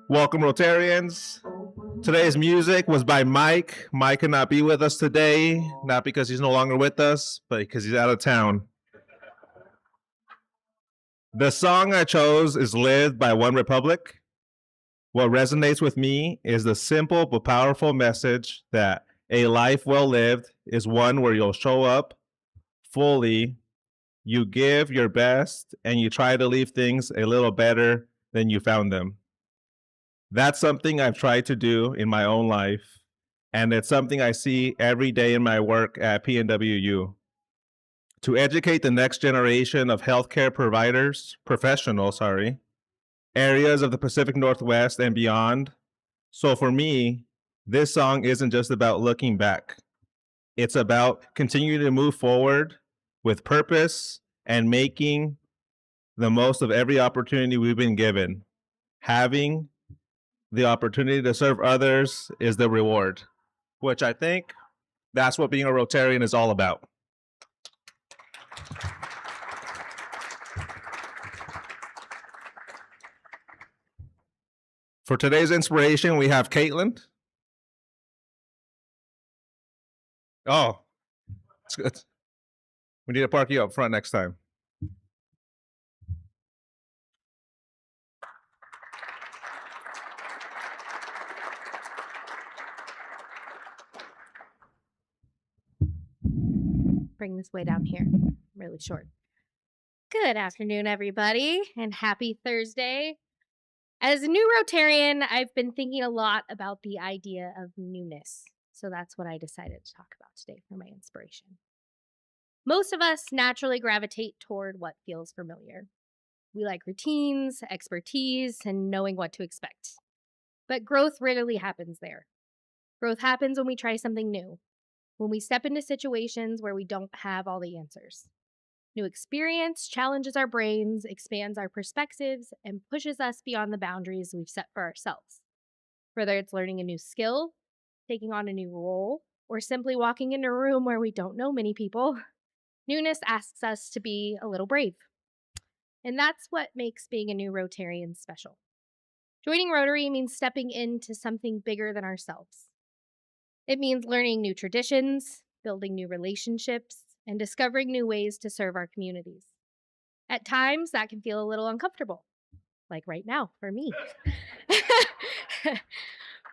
Welcome, Rotarians. Today's music was by Mike. Mike could not be with us today, not because he's no longer with us, but because he's out of town. The song I chose is Lived by One Republic. What resonates with me is the simple but powerful message that a life well lived is one where you'll show up fully, you give your best, and you try to leave things a little better than you found them. That's something I've tried to do in my own life, and it's something I see every day in my work at PNWU. To educate the next generation of healthcare professionals, areas of the Pacific Northwest and beyond. So for me, this song isn't just about looking back. It's about continuing to move forward with purpose and making the most of every opportunity we've been given. Having the opportunity to serve others is the reward, which I think that's what being a Rotarian is all about. For today's inspiration, we have Caitlin. Oh, it's good. We need to park you up front next time. Bring this way down here, really short. Good afternoon, everybody, and happy Thursday. As a new Rotarian, I've been thinking a lot about the idea of newness. So that's what I decided to talk about today for my inspiration. Most of us naturally gravitate toward what feels familiar. We like routines, expertise, and knowing what to expect. But growth rarely happens there. Growth happens when we try something new, when we step into situations where we don't have all the answers. New experience challenges our brains, expands our perspectives, and pushes us beyond the boundaries we've set for ourselves. Whether it's learning a new skill, taking on a new role, or simply walking into a room where we don't know many people, newness asks us to be a little brave. And that's what makes being a new Rotarian special. Joining Rotary means stepping into something bigger than ourselves. It means learning new traditions, building new relationships, and discovering new ways to serve our communities. At times, that can feel a little uncomfortable, like right now for me.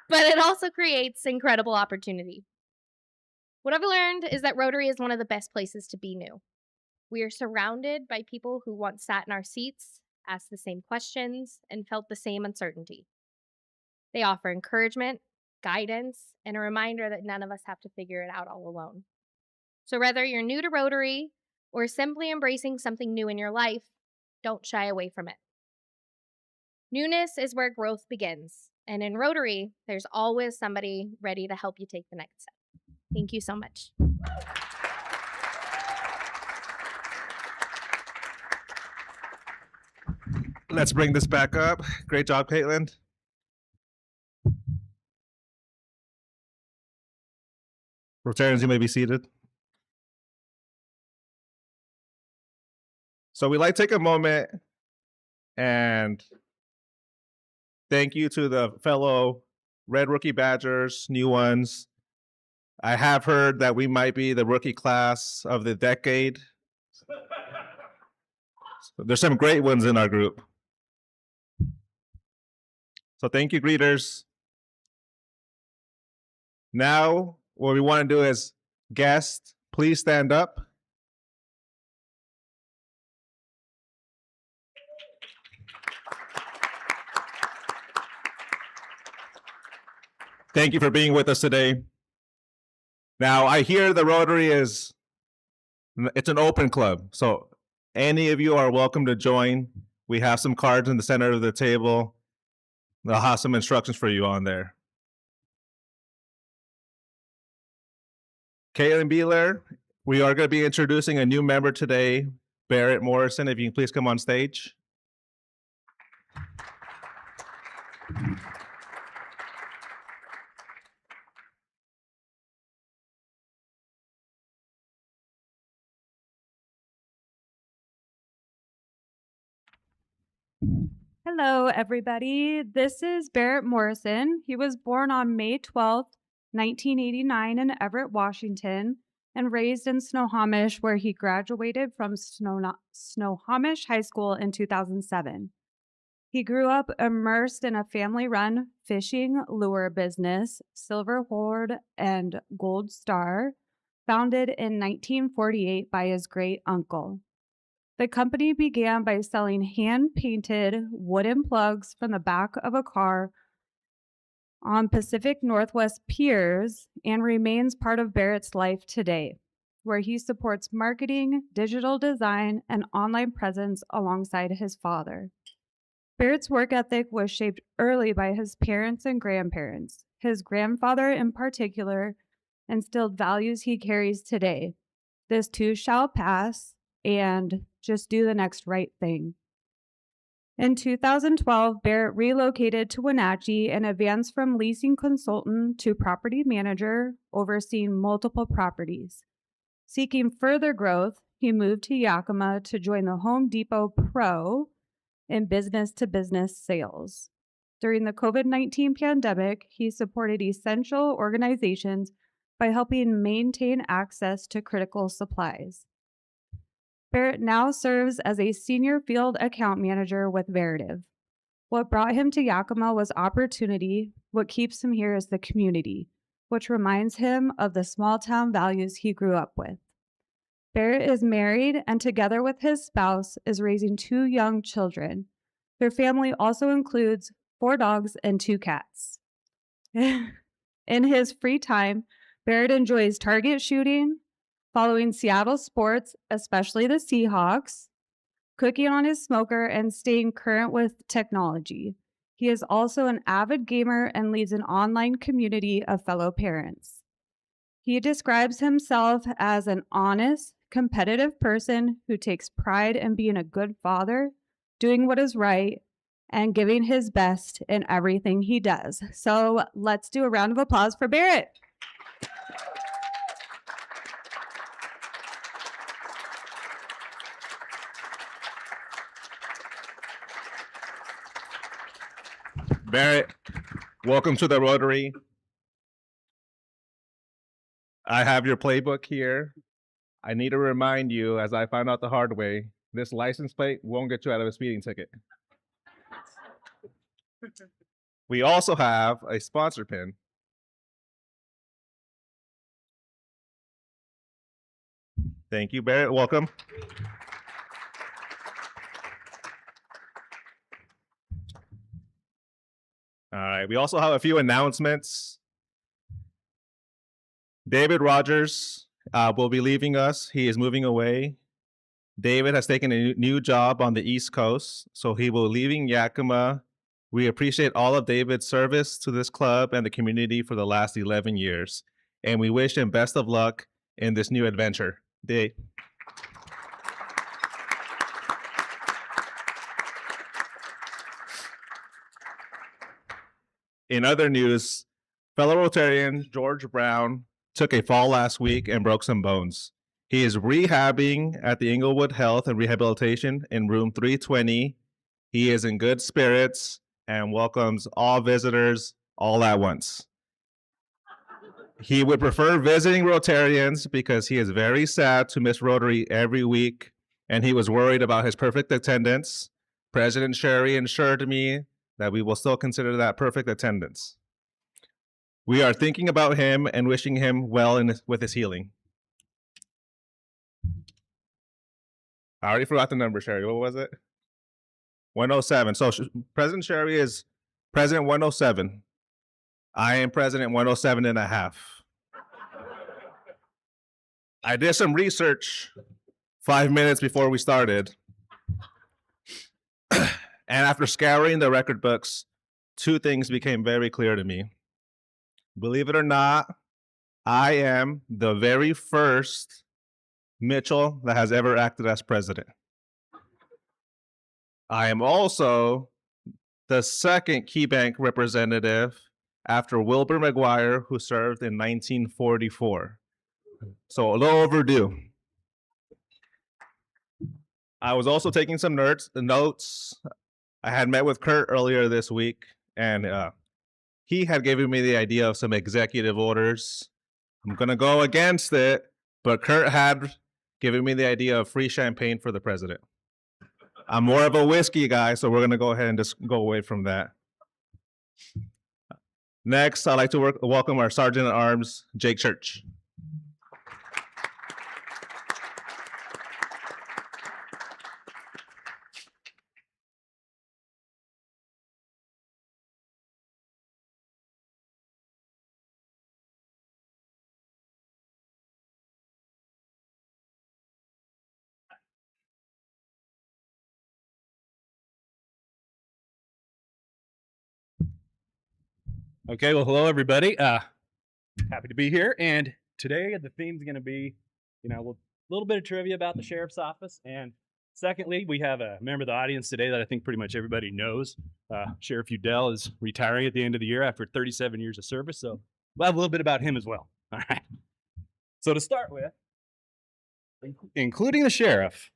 But it also creates incredible opportunity. What I've learned is that Rotary is one of the best places to be new. We are surrounded by people who once sat in our seats, asked the same questions, and felt the same uncertainty. They offer encouragement, guidance, and a reminder that none of us have to figure it out all alone. So whether you're new to Rotary or simply embracing something new in your life, don't shy away from it. Newness is where growth begins. And in Rotary, there's always somebody ready to help you take the next step. Thank you so much. Let's bring this back up. Great job, Caitlin. Rotarians, you may be seated. So we'd like to take a moment and thank you to the fellow Red Rookie Badgers, new ones. I have heard that we might be the rookie class of the decade. There's some great ones in our group. So thank you, greeters. Now, what we want to do is guests, please stand up. Thank you for being with us today. Now, I hear the Rotary it's an open club, so any of you are welcome to join. We have some cards in the center of the table. They'll have some instructions for you on there. Caitlin Beeler, we are going to be introducing a new member today, Barrett Morrison. If you can please come on stage. Hello, everybody. This is Barrett Morrison. He was born on May 12th, 1989, in Everett, Washington, and raised in Snohomish, where he graduated from Snohomish High School in 2007. He grew up immersed in a family run fishing lure business, Silver Horde and Gold Star, founded in 1948 by his great uncle. The company began by selling hand-painted wooden plugs from the back of a car on Pacific Northwest piers and remains part of Barrett's life today, where he supports marketing, digital design, and online presence alongside his father. Barrett's work ethic was shaped early by his parents and grandparents. His grandfather, in particular, instilled values he carries today. This too shall pass, and just do the next right thing. In 2012, Barrett relocated to Wenatchee and advanced from leasing consultant to property manager, overseeing multiple properties. Seeking further growth, he moved to Yakima to join the Home Depot Pro in business-to-business sales. During the COVID-19 pandemic, he supported essential organizations by helping maintain access to critical supplies. Barrett now serves as a senior field account manager with Veritiv. What brought him to Yakima was opportunity. What keeps him here is the community, which reminds him of the small town values he grew up with. Barrett is married and, together with his spouse, is raising 2 young children. Their family also includes 4 dogs and 2 cats. In his free time, Barrett enjoys target shooting, following Seattle sports, especially the Seahawks, cooking on his smoker, and staying current with technology. He is also an avid gamer and leads an online community of fellow parents. He describes himself as an honest, competitive person who takes pride in being a good father, doing what is right, and giving his best in everything he does. So let's do a round of applause for Barrett. Barrett, welcome to the Rotary. I have your playbook here. I need to remind you, as I found out the hard way, this license plate won't get you out of a speeding ticket. We also have a sponsor pin. Thank you, Barrett. Welcome. All right. We also have a few announcements. David Rogers will be leaving us. He is moving away. David has taken a new job on the East Coast, so he will be leaving Yakima. We appreciate all of David's service to this club and the community for the last 11 years, and we wish him best of luck in this new adventure. Dave. In other news, fellow Rotarian George Brown took a fall last week and broke some bones. He is rehabbing at the Inglewood Health and Rehabilitation in room 320. He is in good spirits and welcomes all visitors all at once. He would prefer visiting Rotarians because he is very sad to miss Rotary every week, and he was worried about his perfect attendance. President Sherry assured me that we will still consider that perfect attendance. We are thinking about him and wishing him well with his healing. I already forgot the number, Sherry. What was it? 107. So President Sherry is President 107. I am President 107 and a half. I did some research 5 minutes before we started. And after scouring the record books, 2 things became very clear to me. Believe it or not, I am the very first Mitchell that has ever acted as president. I am also the second Key Bank representative after Wilbur McGuire, who served in 1944. So a little overdue. I was also taking some notes. I had met with Kurt earlier this week, and he had given me the idea of some executive orders. I'm going to go against it, but Kurt had given me the idea of free champagne for the president. I'm more of a whiskey guy, so we're going to go ahead and just go away from that. Next, I'd like to welcome our Sergeant at Arms, Jake Church. Okay, well, hello everybody. Happy to be here. And today the theme's going to be, a little bit of trivia about the sheriff's office. And secondly, we have a member of the audience today that I think pretty much everybody knows. Sheriff Udell is retiring at the end of the year after 37 years of service. So we'll have a little bit about him as well. All right. So to start with, including the sheriff,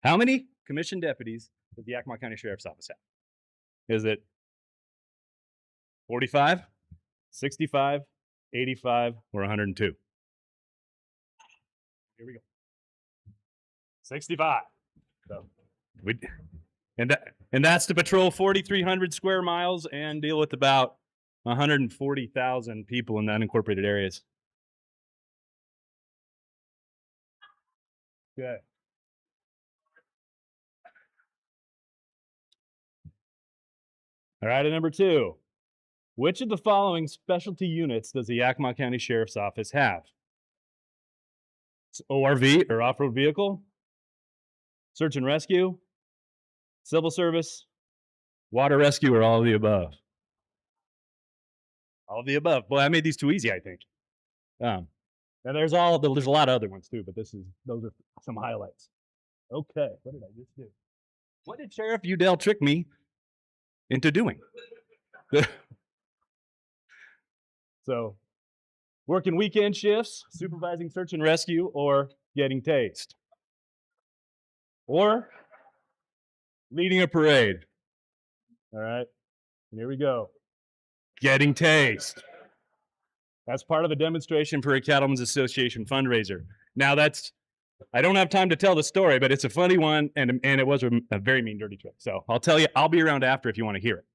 how many commissioned deputies does the Yakima County Sheriff's Office have? Is it 45, 65, 85, or 102? Here we go. 65. So and that's to patrol 4,300 square miles and deal with about 140,000 people in the unincorporated areas. Okay. All right, and number 2. Which of the following specialty units does the Yakima County Sheriff's Office have? It's ORV, or off-road vehicle, search and rescue, civil service, water rescue, or all of the above? All of the above. Boy, I made these too easy, I think. And there's a lot of other ones too, but those are some highlights. Okay, what did I just do? What did Sheriff Udell trick me into doing? So, working weekend shifts, supervising search and rescue, or getting tased. Or leading a parade. All right, and here we go. Getting tased. That's part of the demonstration for a Cattlemen's Association fundraiser. Now I don't have time to tell the story, but it's a funny one, and it was a very mean, dirty trick. So I'll tell you, I'll be around after if you want to hear it.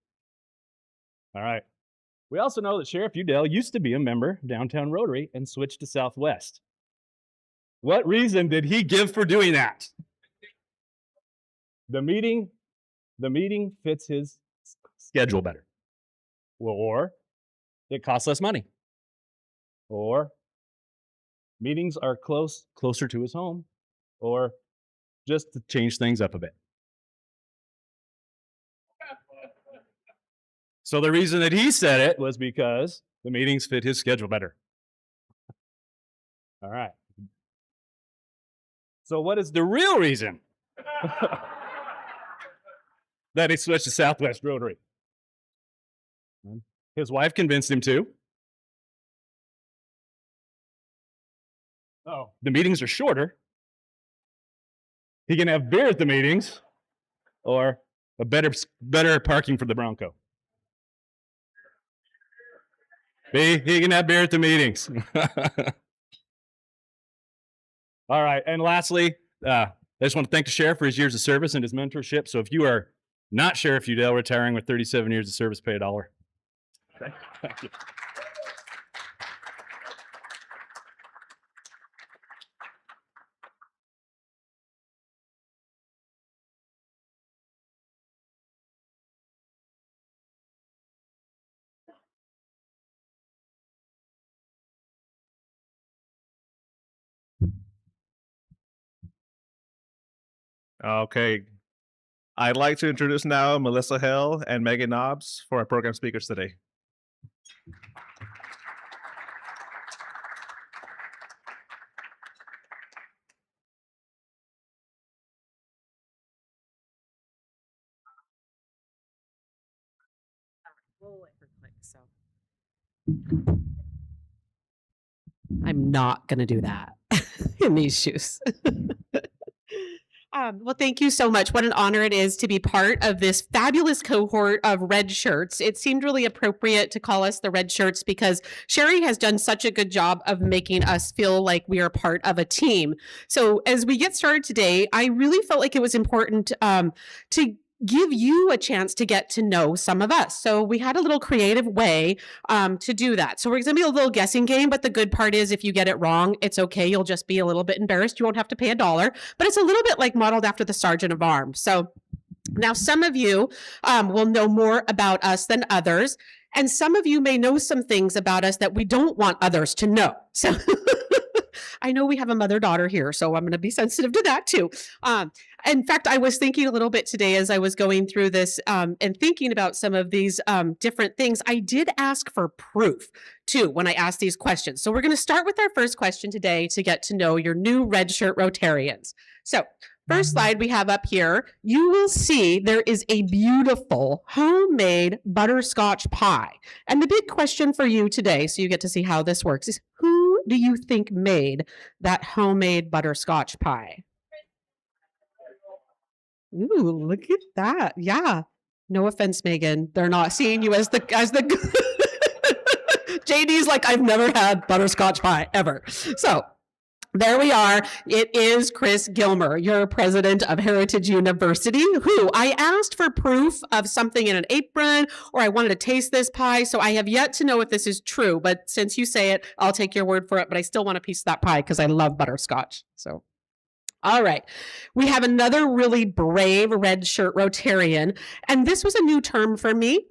All right. We also know that Sheriff Udell used to be a member of Downtown Rotary and switched to Southwest. What reason did he give for doing that? The meeting fits his schedule better. Or it costs less money. Or meetings are closer to his home. Or just to change things up a bit. So the reason that he said it was because the meetings fit his schedule better. All right. So what is the real reason that he switched to Southwest Rotary? His wife convinced him to. Oh, the meetings are shorter. He can have beer at the meetings, or a better parking for the Bronco. He can have beer at the meetings. All right, and lastly, I just want to thank the sheriff for his years of service and his mentorship. So if you are not Sheriff Udell, retiring with 37 years of service, pay $1. Thank you. Okay. I'd like to introduce now Melissa Hill and Megan Nobbs for our program speakers today. We'll wait for click, so. I'm not going to do that in these shoes. Well, thank you so much. What an honor it is to be part of this fabulous cohort of red shirts. It seemed really appropriate to call us the red shirts because Sherry has done such a good job of making us feel like we are part of a team. So as we get started today, I really felt like it was important to give you a chance to get to know some of us. So we had a little creative way to do that. So we're going to be a little guessing game, but the good part is if you get it wrong, it's okay. You'll just be a little bit embarrassed. You won't have to pay $1, but it's a little bit like modeled after the Sergeant of Arms. So now some of you will know more about us than others, and some of you may know some things about us that we don't want others to know. So I know we have a mother-daughter here, so I'm going to be sensitive to that too. In fact, I was thinking a little bit today as I was going through this and thinking about some of these different things. I did ask for proof too when I asked these questions. So we're going to start with our first question today to get to know your new red shirt Rotarians. So first slide we have up here, you will see there is a beautiful homemade butterscotch pie. And the big question for you today, so you get to see how this works, is who do you think made that homemade butterscotch pie? Ooh, look at that. Yeah. No offense, Megan. They're not seeing you as the JD's like, I've never had butterscotch pie ever. So there we are. It is Chris Gilmer, your president of Heritage University, who I asked for proof of something in an apron, or I wanted to taste this pie. So I have yet to know if this is true, but since you say it, I'll take your word for it. But I still want a piece of that pie because I love butterscotch. So. All right, we have another really brave red shirt Rotarian, and this was a new term for me.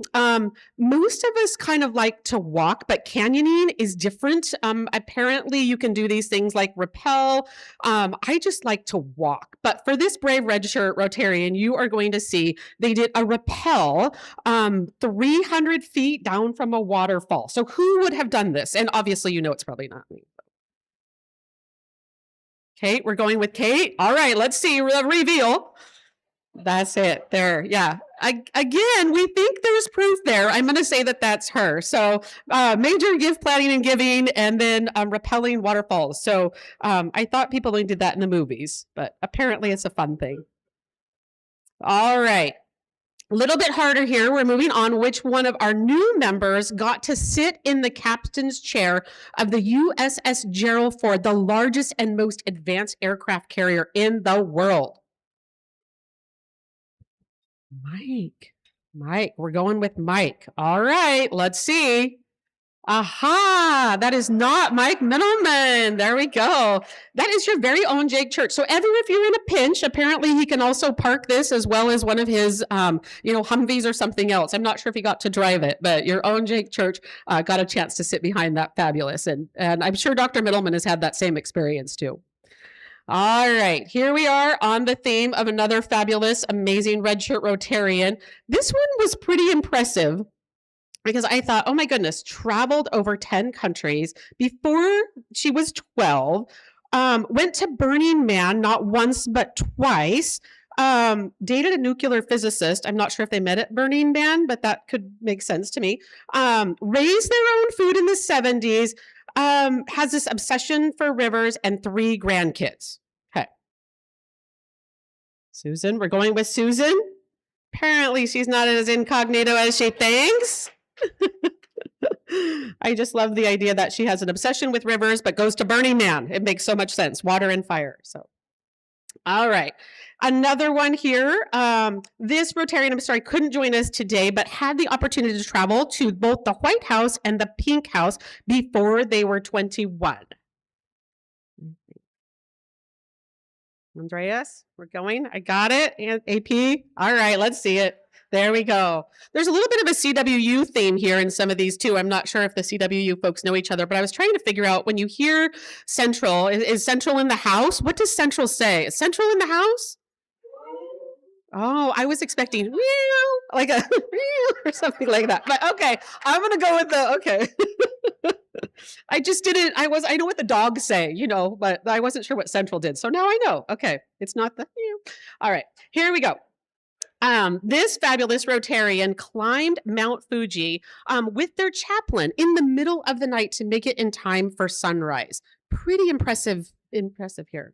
Most of us kind of like to walk, but canyoning is different. Apparently, you can do these things like rappel. I just like to walk, but for this brave red shirt Rotarian, you are going to see they did a rappel 300 feet down from a waterfall. So who would have done this? And obviously, you know it's probably not me. Kate, we're going with Kate. All right, let's see the reveal. That's it there. Yeah. Again, we think there's proof there. I'm going to say that that's her. So major gift planning and giving, and then rappelling waterfalls. So I thought people only did that in the movies, but apparently it's a fun thing. All right. A little bit harder here. We're moving on. Which one of our new members got to sit in the captain's chair of the USS Gerald Ford, the largest and most advanced aircraft carrier in the world? Mike, we're going with Mike. All right, let's see. Aha, that is not Mike Middleman. There we go. That is your very own Jake Church. So Evan, if you're in a pinch, apparently he can also park this as well as one of his, Humvees or something else. I'm not sure if he got to drive it, but your own Jake Church got a chance to sit behind that fabulous. And I'm sure Dr. Middleman has had that same experience too. All right, here we are on the theme of another fabulous, amazing red shirt Rotarian. This one was pretty impressive, because I thought, oh my goodness, traveled over 10 countries before she was 12, went to Burning Man not once but twice, dated a nuclear physicist. I'm not sure if they met at Burning Man, but that could make sense to me. Raised their own food in the 70s, has this obsession for rivers, and 3 grandkids. Okay. Susan, we're going with Susan. Apparently she's not as incognito as she thinks. I just love the idea that she has an obsession with rivers, but goes to Burning Man. It makes so much sense. Water and fire. So, all right. Another one here. This Rotarian, I'm sorry, couldn't join us today, but had the opportunity to travel to both the White House and the Pink House before they were 21. Andreas, we're going. I got it. And AP. All right, let's see it. There we go. There's a little bit of a CWU theme here in some of these too. I'm not sure if the CWU folks know each other, but I was trying to figure out when you hear Central, is Central in the house? What does Central say? Is Central in the house? Oh, I was expecting like a or something like that. But okay, I'm gonna go with the okay. I just didn't. I know what the dogs say, but I wasn't sure what Central did. So now I know. Okay, it's not the. All right, here we go. This fabulous Rotarian climbed Mount Fuji with their chaplain in the middle of the night to make it in time for sunrise. Pretty impressive here.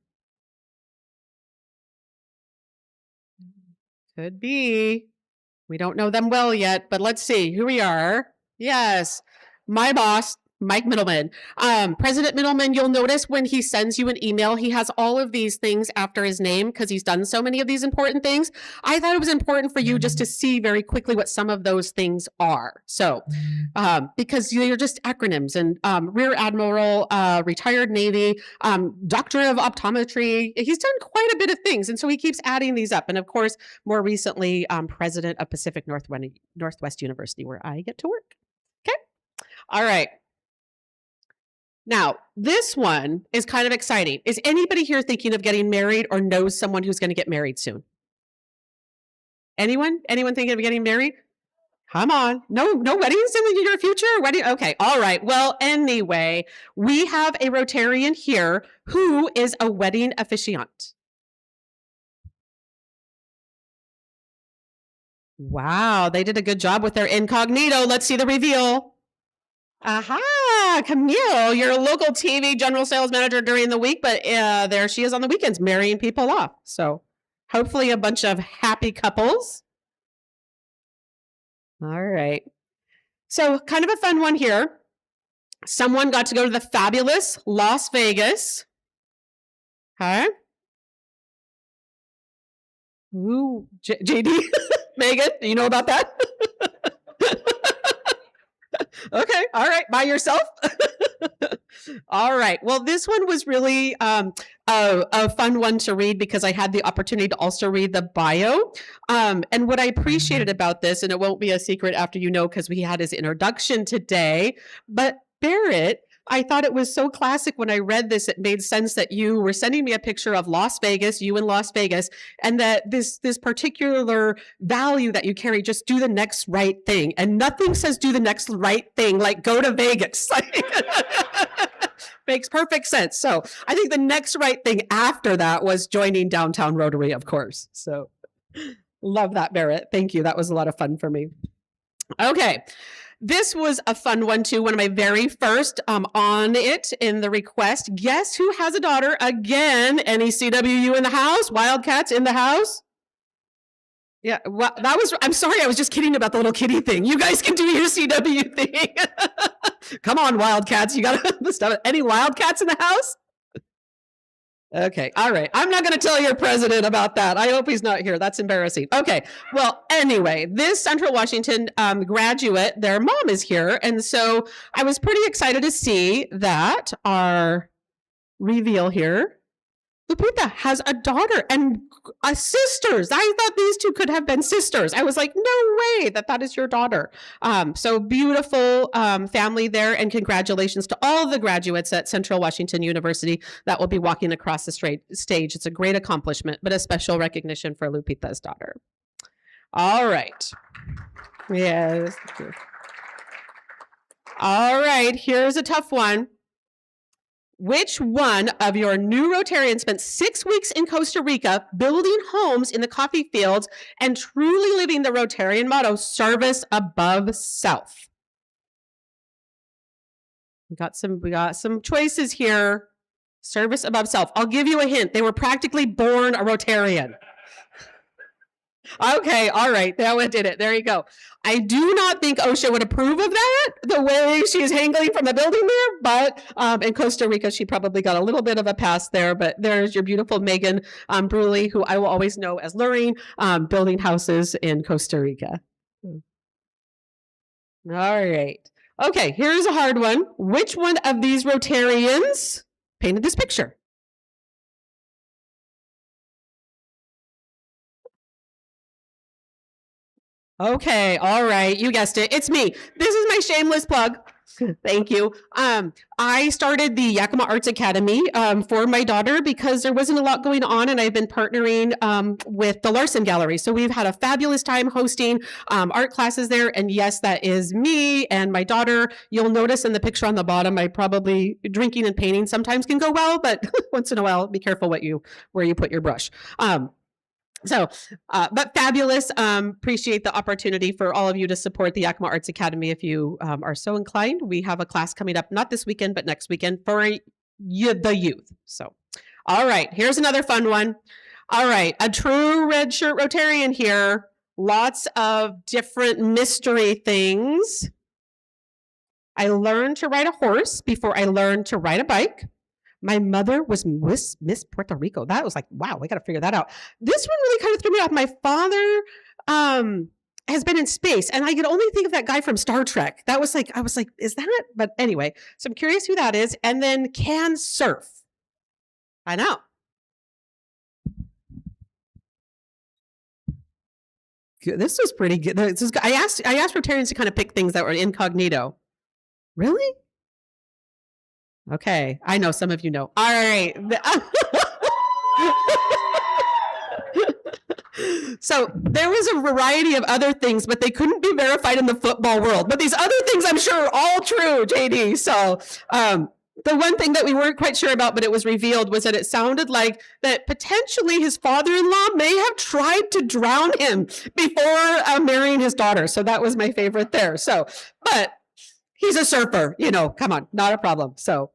Could be. We don't know them well yet, but let's see. Here we are. Yes. My boss, Mike Middleman. President Middleman, you'll notice when he sends you an email, he has all of these things after his name because he's done so many of these important things. I thought it was important for you just to see very quickly what some of those things are. So, because they're just acronyms, and Rear Admiral, retired Navy, Doctor of Optometry. He's done quite a bit of things. And so he keeps adding these up. And of course, more recently, President of Pacific Northwest University, where I get to work. Okay. All right. Now, this one is kind of exciting. Is anybody here thinking of getting married or knows someone who's going to get married soon? Anyone? Anyone thinking of getting married? Come on. No weddings in the near future? Wedding? Okay. All right. Well, anyway, we have a Rotarian here who is a wedding officiant. Wow. They did a good job with their incognito. Let's see the reveal. Aha, Camille, you're a local TV general sales manager during the week, but there she is on the weekends marrying people off. So hopefully a bunch of happy couples. All right. So kind of a fun one here. Someone got to go to the fabulous Las Vegas. Huh? Ooh, JD, Megan, do you know about that? Okay. All right. By yourself. All right. Well, this one was really a fun one to read because I had the opportunity to also read the bio. And what I appreciated about this, and it won't be a secret after you know, because we had his introduction today, but Barrett, I thought it was so classic when I read this. It made sense that you were sending me a picture of Las Vegas, you in Las Vegas, and that this particular value that you carry, just do the next right thing. And nothing says do the next right thing like go to Vegas. Makes perfect sense. So I think the next right thing after that was joining Downtown Rotary, of course. So love that, Barrett. Thank you. That was a lot of fun for me. Okay. This was a fun one too. One of my very first on it in the request. Guess who has a daughter? Again, any CWU in the house? Wildcats in the house? Yeah, well, that was, I'm sorry, I was just kidding about the little kitty thing. You guys can do your CW thing. Come on, Wildcats. You got to stop it. Any Wildcats in the house? Okay. All right. I'm not going to tell your president about that. I hope he's not here. That's embarrassing. Okay. Well, anyway, this Central Washington graduate, their mom is here. And so I was pretty excited to see that our reveal here, Lupita has a daughter and sisters. I thought these two could have been sisters. I was like, no way that is your daughter. So beautiful family there, and congratulations to all the graduates at Central Washington University that will be walking across the stage. It's a great accomplishment, but a special recognition for Lupita's daughter. All right. Yes. All right, here's a tough one. Which one of your new Rotarians spent 6 weeks in Costa Rica building homes in the coffee fields and truly living the Rotarian motto, service above self? We got some choices here. Service above self. I'll give you a hint. They were practically born a Rotarian. Okay, all right. That one did it. There you go. I do not think OSHA would approve of that, the way she is hangling from the building there, but in Costa Rica, she probably got a little bit of a pass there, but there's your beautiful Megan Bruley, who I will always know as Lurine, building houses in Costa Rica. All right. Okay, here's a hard one. Which one of these Rotarians painted this picture? Okay, all right, you guessed it. It's me. This is my shameless plug. Thank you. I started the Yakima Arts Academy for my daughter because there wasn't a lot going on, and I've been partnering with the Larson Gallery. So we've had a fabulous time hosting art classes there. And yes, that is me and my daughter. You'll notice in the picture on the bottom, I probably drinking and painting sometimes can go well, but once in a while, be careful where you put your brush. But fabulous. Appreciate the opportunity for all of you to support the Yakima Arts Academy if you are so inclined. We have a class coming up, not this weekend, but next weekend for the youth. So, all right, here's another fun one. All right, a true red shirt Rotarian here. Lots of different mystery things. I learned to ride a horse before I learned to ride a bike. My mother was Miss Puerto Rico. That was like, wow, I got to figure that out. This one really kind of threw me off. My father has been in space, and I could only think of that guy from Star Trek. That was like, I was like, is that? But anyway, so I'm curious who that is. And then can surf. I know. This was pretty good. I asked Rotarians to kind of pick things that were incognito. Really? Okay, I know some of you know. All right. So there was a variety of other things, but they couldn't be verified in the football world. But these other things, I'm sure, are all true, JD. So the one thing that we weren't quite sure about, but it was revealed, was that it sounded like that potentially his father-in-law may have tried to drown him before marrying his daughter. So that was my favorite there. So, but he's a surfer, come on, not a problem. So,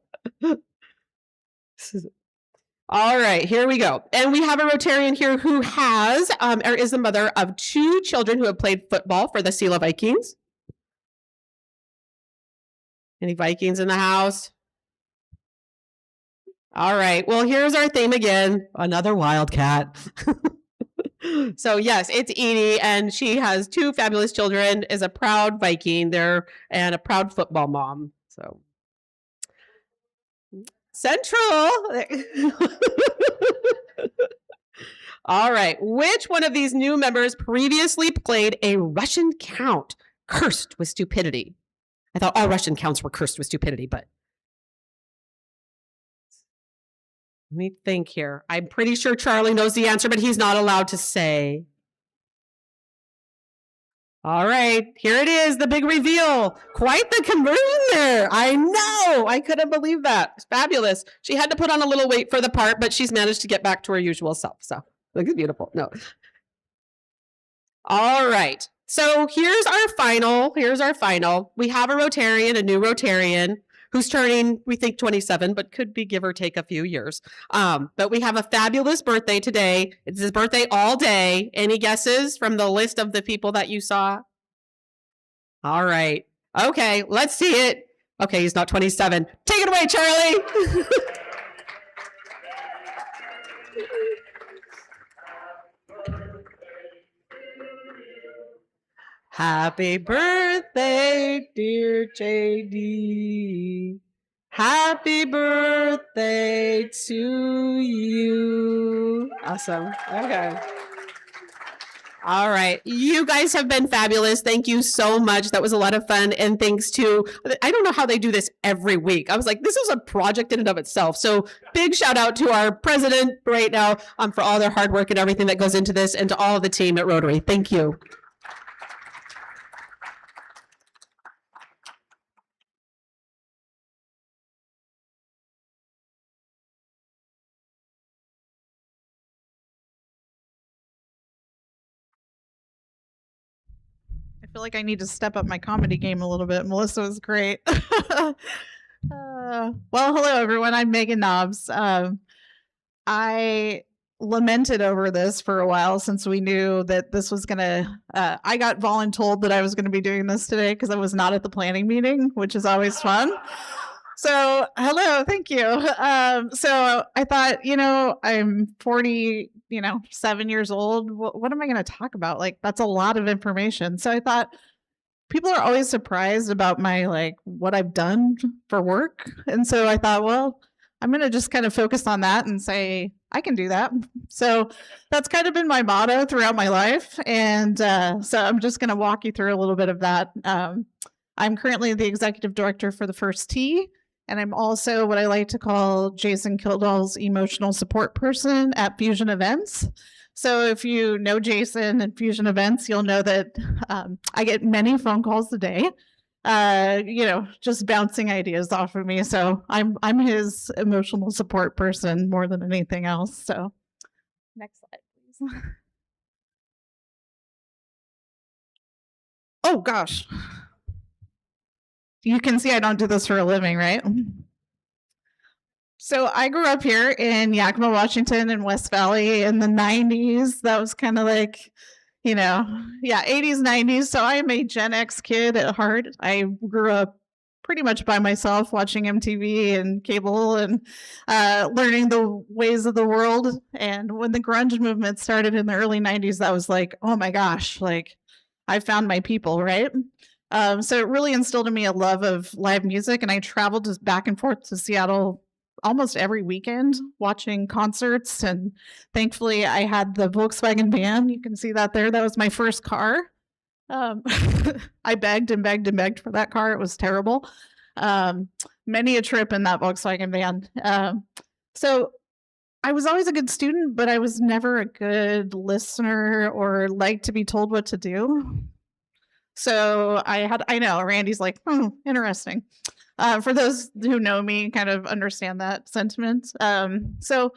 all right, here we go. And we have a Rotarian here who has, or is the mother of 2 children who have played football for the Sela Vikings. Any Vikings in the house? All right, well, here's our theme again, another Wildcat. So yes, it's Edie, and she has 2 fabulous children, is a proud Viking there, and a proud football mom. So Central. All right, which one of these new members previously played a Russian count cursed with stupidity? I thought all Russian counts were cursed with stupidity, but let me think here. I'm pretty sure Charlie knows the answer, but he's not allowed to say. All right, here it is, the big reveal. Quite the conversion there. I know. I couldn't believe that. It's fabulous. She had to put on a little weight for the part, but she's managed to get back to her usual self. So, looks beautiful. No. All right. So, here's our final. We have a Rotarian, a new Rotarian, who's turning, we think, 27, but could be give or take a few years. But we have a fabulous birthday today. It's his birthday all day. Any guesses from the list of the people that you saw? All right. Okay, let's see it. Okay, he's not 27. Take it away, Charlie. Happy birthday, dear JD. Happy birthday to you. Awesome. Okay. All right. You guys have been fabulous. Thank you so much. That was a lot of fun. And thanks to, I don't know how they do this every week. I was like, this is a project in and of itself. So big shout out to our president right now for all their hard work and everything that goes into this, and to all of the team at Rotary. Thank you. I feel like I need to step up my comedy game a little bit. Melissa was great. Well, hello, everyone. I'm Megan Nobbs. I lamented over this for a while since we knew that this was going to, I got voluntold that I was going to be doing this today because I was not at the planning meeting, which is always fun. So, hello, thank you. So I thought, I'm 7 years old. What am I going to talk about? Like, that's a lot of information. So I thought, people are always surprised about my, what I've done for work. And so I thought, well, I'm going to just kind of focus on that and say, I can do that. So that's kind of been my motto throughout my life. And so I'm just going to walk you through a little bit of that. I'm currently the executive director for the First Tee. And I'm also what I like to call Jason Kildall's emotional support person at Fusion Events. So if you know Jason and Fusion Events, you'll know that I get many phone calls a day, just bouncing ideas off of me. So I'm his emotional support person more than anything else. So next slide, please. Oh, gosh. You can see I don't do this for a living, right? So I grew up here in Yakima, Washington, in West Valley in the 90s. That was kind of like, yeah, 80s, 90s. So I am a Gen X kid at heart. I grew up pretty much by myself watching MTV and cable and learning the ways of the world. And when the grunge movement started in the early 90s, that was like, oh my gosh, like I found my people, right? So it really instilled in me a love of live music. And I traveled just back and forth to Seattle almost every weekend watching concerts. And thankfully, I had the Volkswagen van. You can see that there. That was my first car. I begged and begged and begged for that car. It was terrible. Many a trip in that Volkswagen van. So I was always a good student, but I was never a good listener or liked to be told what to do. So I know Randy's like, interesting. For those who know me, kind of understand that sentiment. So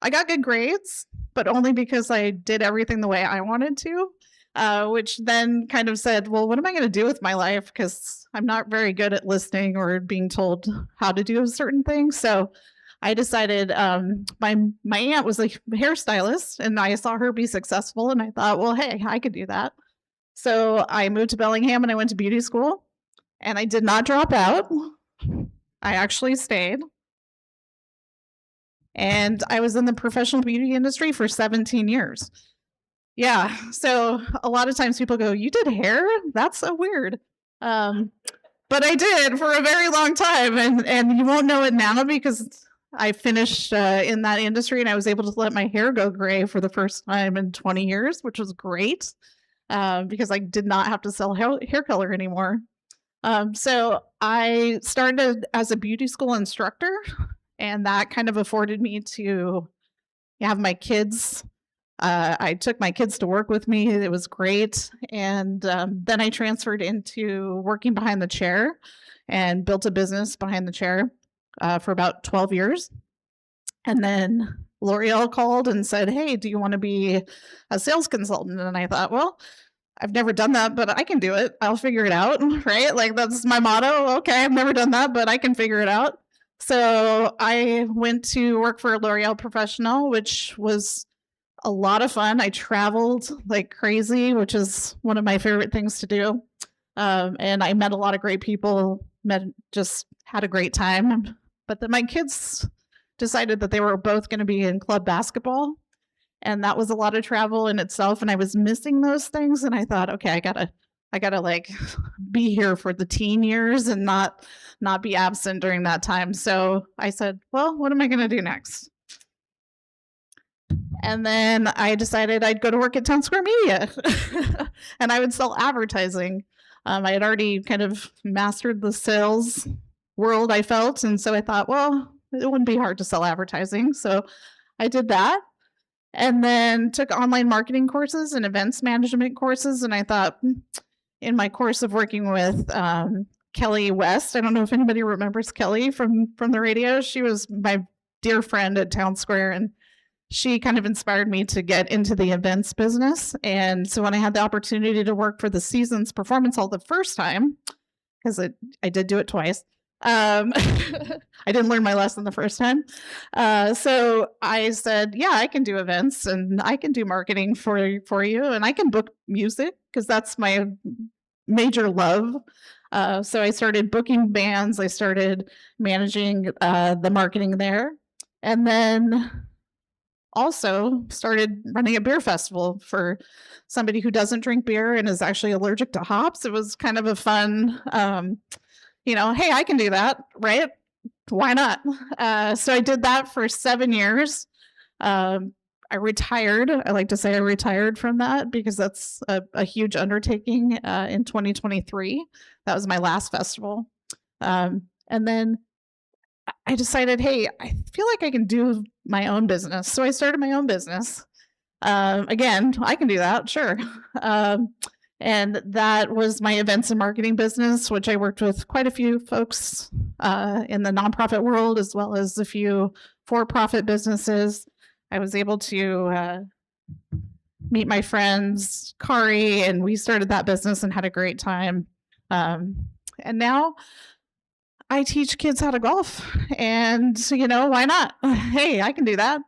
I got good grades, but only because I did everything the way I wanted to, which then kind of said, well, what am I going to do with my life? Because I'm not very good at listening or being told how to do a certain thing. So I decided my aunt was a hairstylist and I saw her be successful. And I thought, well, hey, I could do that. So I moved to Bellingham and I went to beauty school and I did not drop out. I actually stayed. And I was in the professional beauty industry for 17 years. Yeah. So a lot of times people go, you did hair? That's so weird. But I did for a very long time. And you won't know it now because I finished in that industry and I was able to let my hair go gray for the first time in 20 years, which was great because I did not have to sell hair color anymore. So I started as a beauty school instructor, and that kind of afforded me to have my kids. I took my kids to work with me. It was great. And then I transferred into working behind the chair and built a business behind the chair for about 12 years. And then L'Oreal called and said, hey, do you want to be a sales consultant? And I thought, well, I've never done that, but I can do it. I'll figure it out, right? Like that's my motto. Okay, I've never done that, but I can figure it out. So I went to work for L'Oreal Professional, which was a lot of fun. I traveled like crazy, which is one of my favorite things to do. And I met a lot of great people, just had a great time. But then my kids decided that they were both going to be in club basketball. And that was a lot of travel in itself. And I was missing those things. And I thought, okay, I gotta like be here for the teen years and not be absent during that time. So I said, well, what am I going to do next? And then I decided I'd go to work at Town Square Media and I would sell advertising. I had already kind of mastered the sales world, I felt. And so I thought, well, it wouldn't be hard to sell advertising. So I did that. And then took online marketing courses and events management courses. And I thought in my course of working with Kelly West, I don't know if anybody remembers Kelly from the radio. She was my dear friend at Town Square. And she kind of inspired me to get into the events business. And so when I had the opportunity to work for the Seasons Performance Hall the first time, because I did do it twice, I didn't learn my lesson the first time. So I said, yeah, I can do events and I can do marketing for you and I can book music because that's my major love. So I started booking bands. I started managing the marketing there. And then also started running a beer festival for somebody who doesn't drink beer and is actually allergic to hops. It was kind of a fun, hey, I can do that, right? Why not? So I did that for 7 years. I retired. I like to say I retired from that because that's a huge undertaking in 2023. That was my last festival. And then I decided, hey, I feel like I can do my own business. So I started my own business. Again, I can do that, sure. And that was my events and marketing business, which I worked with quite a few folks in the nonprofit world, as well as a few for-profit businesses. I was able to meet my friends, Kari, and we started that business and had a great time. And now I teach kids how to golf, and why not? Hey, I can do that.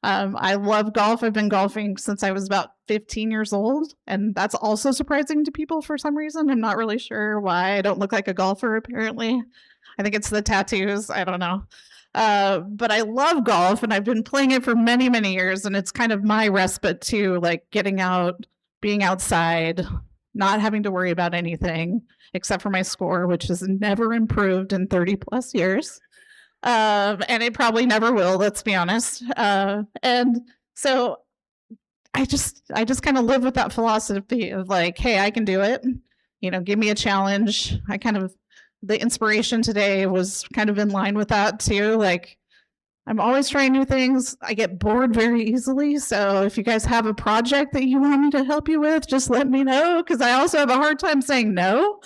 I love golf. I've been golfing since I was about 15 years old, and that's also surprising to people for some reason. I'm not really sure why I don't look like a golfer, apparently. I think it's the tattoos. I don't know. But I love golf, and I've been playing it for many, many years, and it's kind of my respite too, like getting out, being outside, not having to worry about anything except for my score, which has never improved in 30 plus years. And it probably never will, let's be honest. And so I just kind of live with that philosophy of like, hey, I can do it. Give me a challenge. The inspiration today was kind of in line with that too. Like, I'm always trying new things. I get bored very easily. So if you guys have a project that you want me to help you with, just let me know. Because I also have a hard time saying no.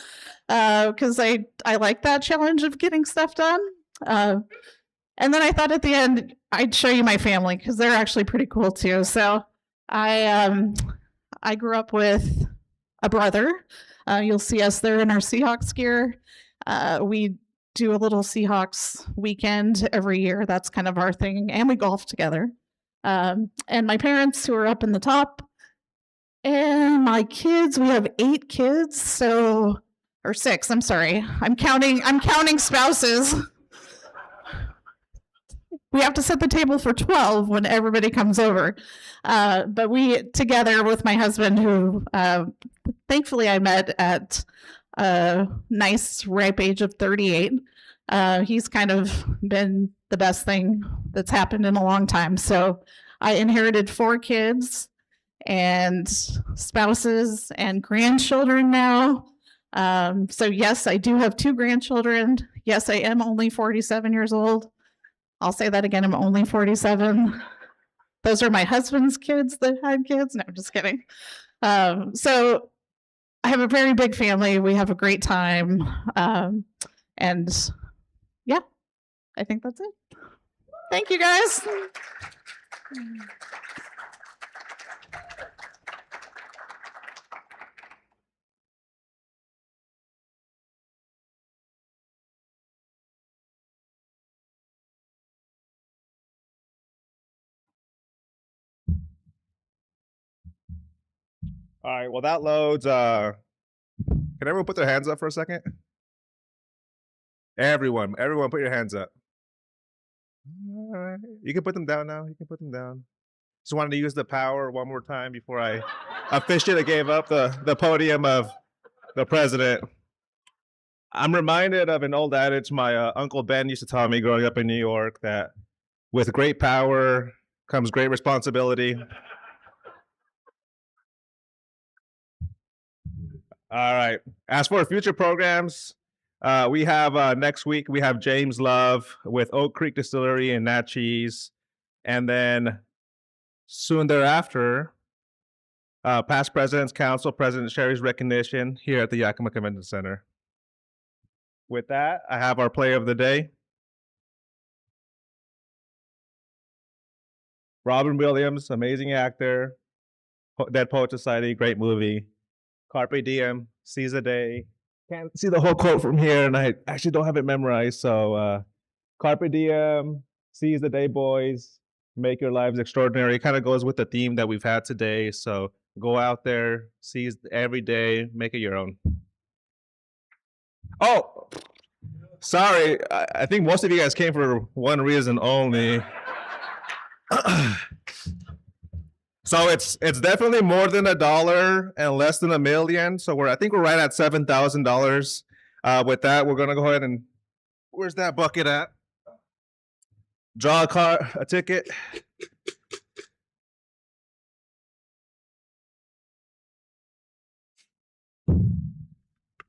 Because I like that challenge of getting stuff done. And then I thought at the end I'd show you my family because they're actually pretty cool too. So I grew up with a brother. You'll see us there in our Seahawks gear. We do a little Seahawks weekend every year. That's kind of our thing. And we golf together. And my parents who are up in the top. And my kids, we have 8 kids. Or 6, I'm sorry. I'm counting spouses. We have to set the table for 12 when everybody comes over. But we, together with my husband, who thankfully I met at a nice ripe age of 38, he's kind of been the best thing that's happened in a long time. So I inherited 4 kids and spouses and grandchildren now. So yes, I do have 2 grandchildren. Yes, I am only 47 years old. I'll say that again, I'm only 47. Those are my husband's kids that had kids. No, I'm just kidding. So I have a very big family. We have a great time. And yeah, I think that's it. Thank you, guys. All right, well, that loads. Can everyone put their hands up for a second? Everyone, put your hands up. All right. You can put them down now. You can put them down. Just wanted to use the power one more time before I officially gave up the podium of the president. I'm reminded of an old adage my Uncle Ben used to tell me growing up in New York, that with great power comes great responsibility. All right. As for future programs, we have next week, we have James Love with Oak Creek Distillery and Nat Cheese. And then soon thereafter, Past President's Council, President Sherry's recognition here at the Yakima Convention Center. With that, I have our play of the day. Robin Williams, amazing actor. Dead Poet Society, great movie. Carpe diem, seize the day. Can't see the whole quote from here, and I actually don't have it memorized. So, carpe diem, seize the day, boys. Make your lives extraordinary. It kind of goes with the theme that we've had today. So go out there, seize every day, make it your own. Oh, sorry. I think most of you guys came for one reason only. So it's definitely more than $1 and less than $1 million. So I think we're right at $7,000. With that, we're gonna go ahead and, where's that bucket at? Draw a ticket.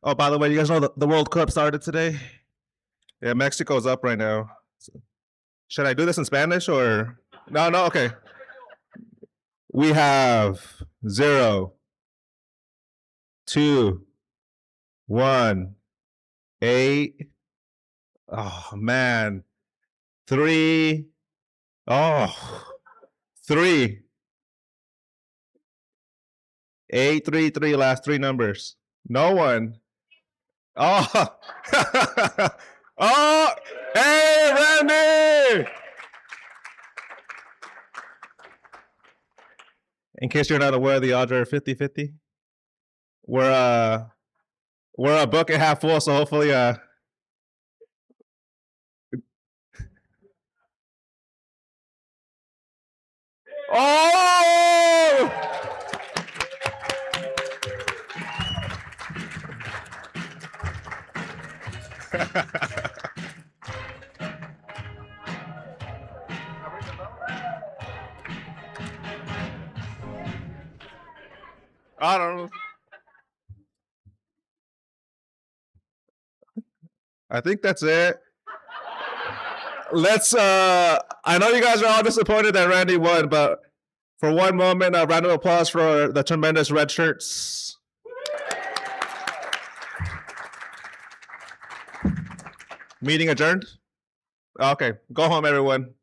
Oh, by the way, you guys know the World Cup started today? Yeah, Mexico's up right now. Should I do this in Spanish or? No, okay. We have 0, 2, 1, 8. Oh man. 3. Oh, 3. 833, last 3 numbers. No one. Oh. Oh, hey, Randy! In case you're not aware, the odds are 50-50. We're a bucket half full, so hopefully oh! I don't know. I think that's it. Let's I know you guys are all disappointed that Randy won, but for one moment, a round of applause for the tremendous red shirts. Meeting adjourned. Okay, go home, everyone.